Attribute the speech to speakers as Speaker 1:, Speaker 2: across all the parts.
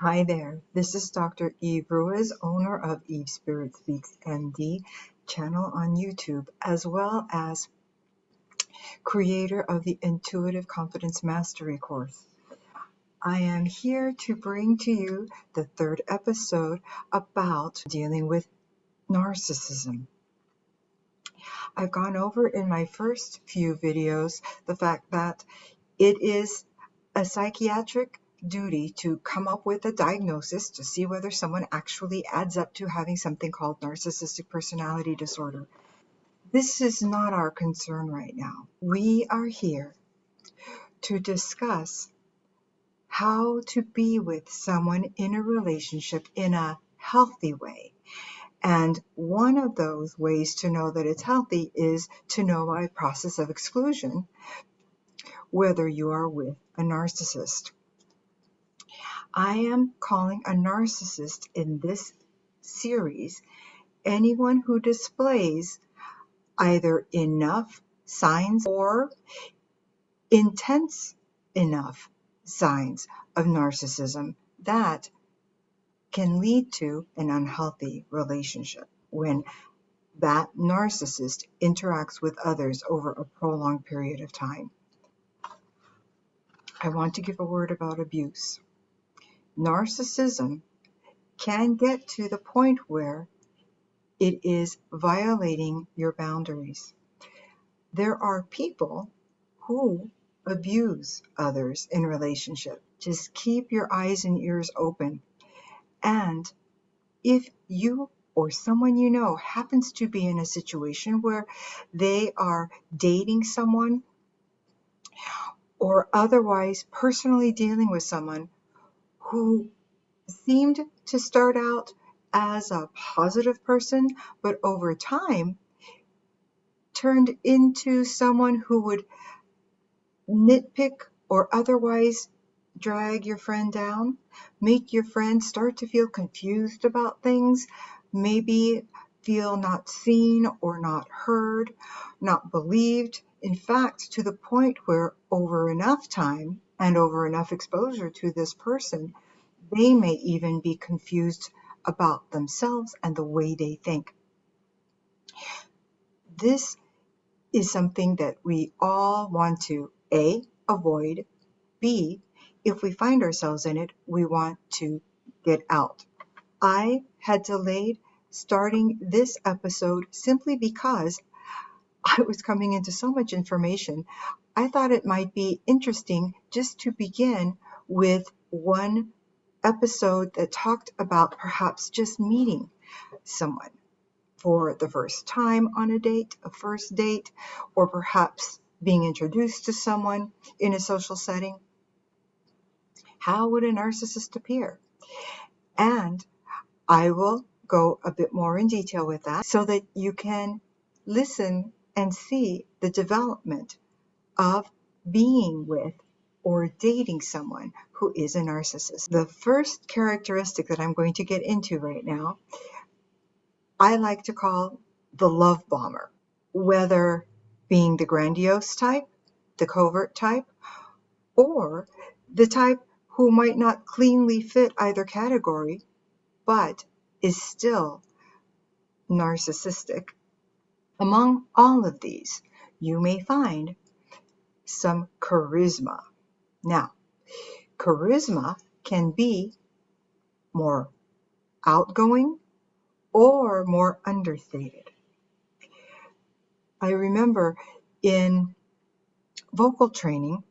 Speaker 1: Hi there, this is Dr. Eve Ruiz, owner of SpiritSpeaks MD channel on YouTube, as well as creator of the Intuitive Confidence Mastery course. I am here to bring to you the third episode about dealing with narcissism. I've gone over in my first few videos the fact that it is a psychiatric duty to come up with a diagnosis to see whether someone actually adds up to having something called narcissistic personality disorder. This is not our concern right now. We are here to discuss how to be with someone in a relationship in a healthy way. And one of those ways to know that it's healthy is to know a process of exclusion, whether you are with a narcissist. I am calling a narcissist in this series anyone who displays either enough signs or intense enough signs of narcissism that can lead to an unhealthy relationship when that narcissist interacts with others over a prolonged period of time. I want to give a word about abuse. Narcissism can get to the point where it is violating your boundaries. There are people who abuse others in relationship. Just keep your eyes and ears open. And if you or someone you know happens to be in a situation where they are dating someone or otherwise personally dealing with someone who seemed to start out as a positive person, but over time turned into someone who would nitpick or otherwise drag your friend down, make your friend start to feel confused about things, maybe feel not seen or not heard, not believed. In fact, to the point where over enough time and over enough exposure to this person, they may even be confused about themselves and the way they think. This is something that we all want to A, avoid, B, if we find ourselves in it, we want to get out. I had delayed starting this episode simply because I was coming into so much information. I thought it might be interesting just to begin with one episode that talked about perhaps just meeting someone for the first time on a date, a first date, or perhaps being introduced to someone in a social setting. How would a narcissist appear? And I will go a bit more in detail with that so that you can listen and see the development of being with or dating someone who is a narcissist. The first characteristic that I'm going to get into right now, I like to call the love bomber, whether being the grandiose type, the covert type, or the type who might not cleanly fit either category, but is still narcissistic. Among all of these, you may find some charisma. Now, charisma can be more outgoing or more understated. I remember in vocal training,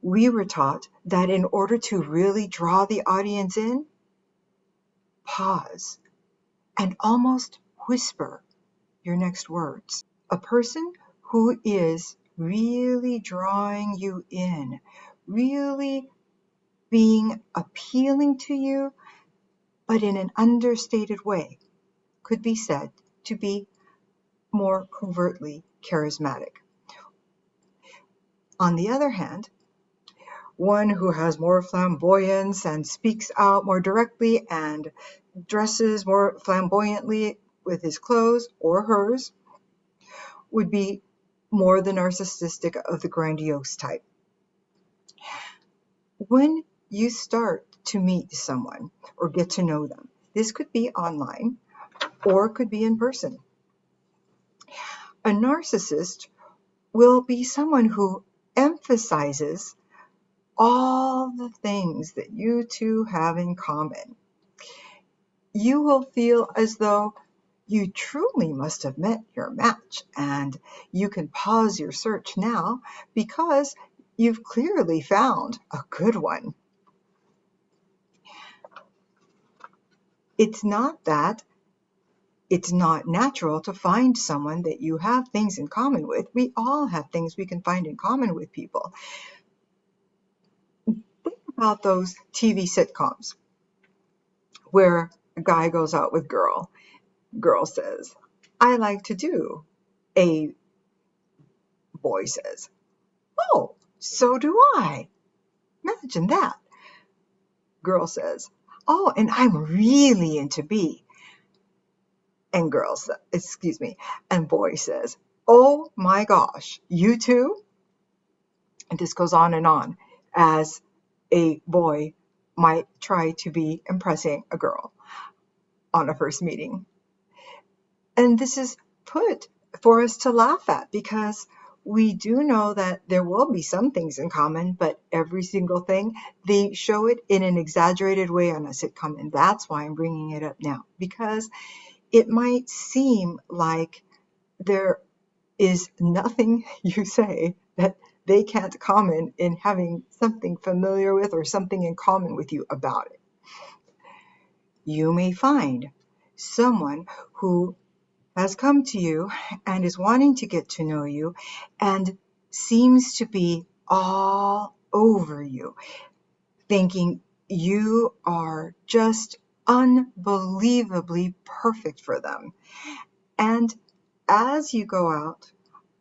Speaker 1: we were taught that in order to really draw the audience in, pause and almost whisper your next words. A person who is really drawing you in, really being appealing to you, but in an understated way, could be said to be more covertly charismatic. On the other hand, one who has more flamboyance and speaks out more directly and dresses more flamboyantly with his clothes or hers would be more the narcissistic of the grandiose type. When you start to meet someone or get to know them. This could be online or it could be in person. A narcissist will be someone who emphasizes all the things that you two have in common. You will feel as though you truly must have met your match, and you can pause your search now because you've clearly found a good one. It's not that it's not natural to find someone that you have things in common with. We all have things we can find in common with people. Think about those TV sitcoms where a guy goes out with girl. Girl says, I like to do. A boy says, oh, so do I. Imagine that. Girl says, oh, and I'm really into B. And and boy says, oh my gosh, you too? And this goes on as a boy might try to be impressing a girl on a first meeting. And this is put for us to laugh at because we do know that there will be some things in common, but every single thing, they show it in an exaggerated way on a sitcom. And that's why I'm bringing it up now, because it might seem like there is nothing you say that they can't comment in having something familiar with or something in common with you about it. You may find someone who has come to you and is wanting to get to know you and seems to be all over you, thinking you are just unbelievably perfect for them. And as you go out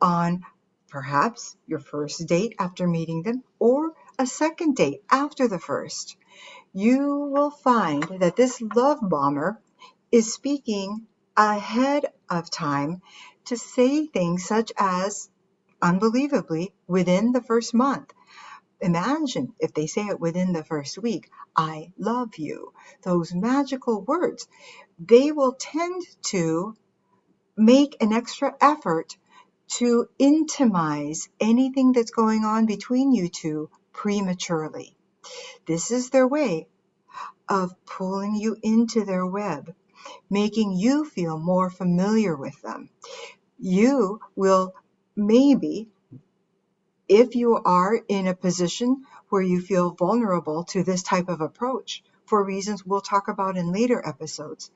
Speaker 1: on perhaps your first date after meeting them or a second date after the first, you will find that this love bomber is speaking ahead of time to say things such as, unbelievably, within the first month. Imagine if they say it within the first week, I love you. Those magical words, they will tend to make an extra effort to intimize anything that's going on between you two prematurely. This is their way of pulling you into their web, making you feel more familiar with them. You will maybe, if you are in a position where you feel vulnerable to this type of approach, for reasons we'll talk about in later episodes,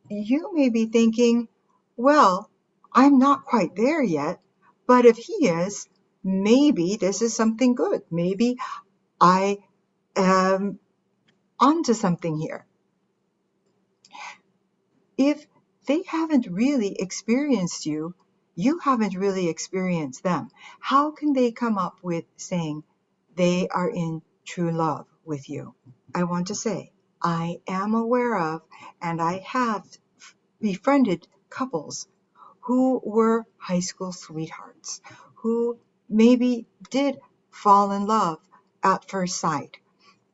Speaker 1: you may be thinking, well, I'm not quite there yet, but if he is, maybe this is something good. Maybe I am onto something here. If they haven't really experienced you, you haven't really experienced them. How can they come up with saying they are in true love with you? I want to say, I am aware of, and I have befriended couples who were high school sweethearts, who maybe did fall in love at first sight,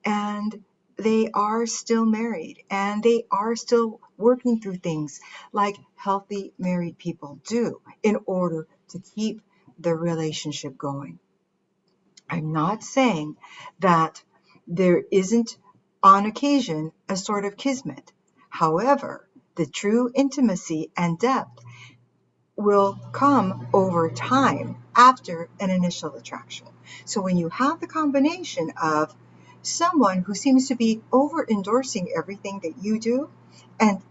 Speaker 1: and they are still married, and they are still working through things like healthy married people do in order to keep the relationship going. I'm not saying that there isn't on occasion a sort of kismet. However, the true intimacy and depth will come over time after an initial attraction. So when you have the combination of someone who seems to be over endorsing everything that you do and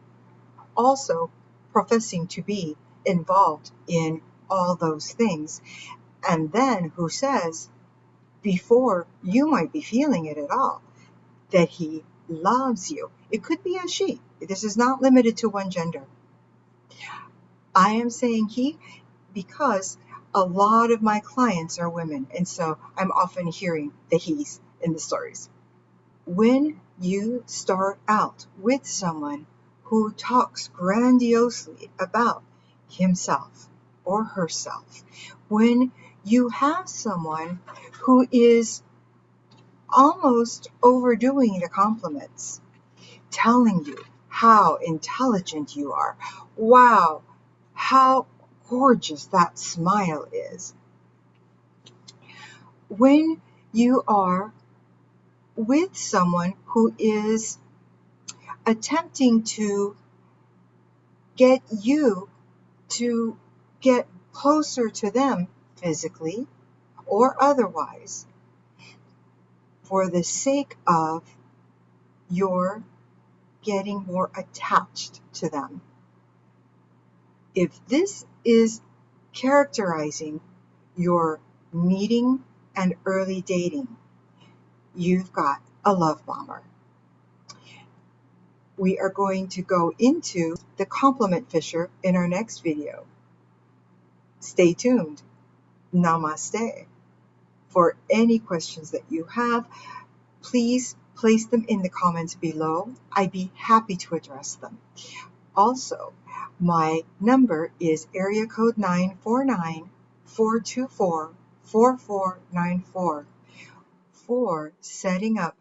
Speaker 1: also professing to be involved in all those things, and then who says, before you might be feeling it at all, that he loves you. It could be a she. This is not limited to one gender. I am saying he because a lot of my clients are women, and so I'm often hearing the he's in the stories. When you start out with someone who talks grandiosely about himself or herself, when you have someone who is almost overdoing the compliments, telling you how intelligent you are. Wow, how gorgeous that smile is. When you are with someone who is attempting to get you to get closer to them physically or otherwise, for the sake of your getting more attached to them. If this is characterizing your meeting and early dating, you've got a love bomber. We are going to go into the compliment fisher in our next video. Stay tuned. Namaste. For any questions that you have, please place them in the comments below. I'd be happy to address them. Also, my number is area code 949-424-4494 for setting up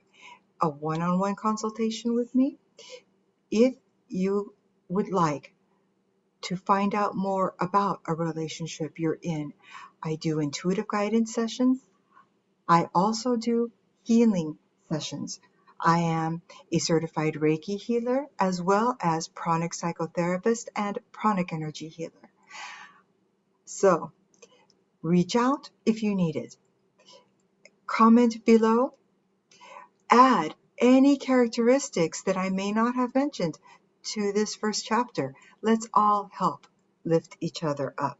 Speaker 1: a one-on-one consultation with me. If you would like to find out more about a relationship you're in, I do intuitive guidance sessions. I also do healing sessions. I am a certified Reiki healer as well as pranic psychotherapist and pranic energy healer. So reach out if you need it. Comment below. Add any characteristics that I may not have mentioned to this first chapter. Let's all help lift each other up.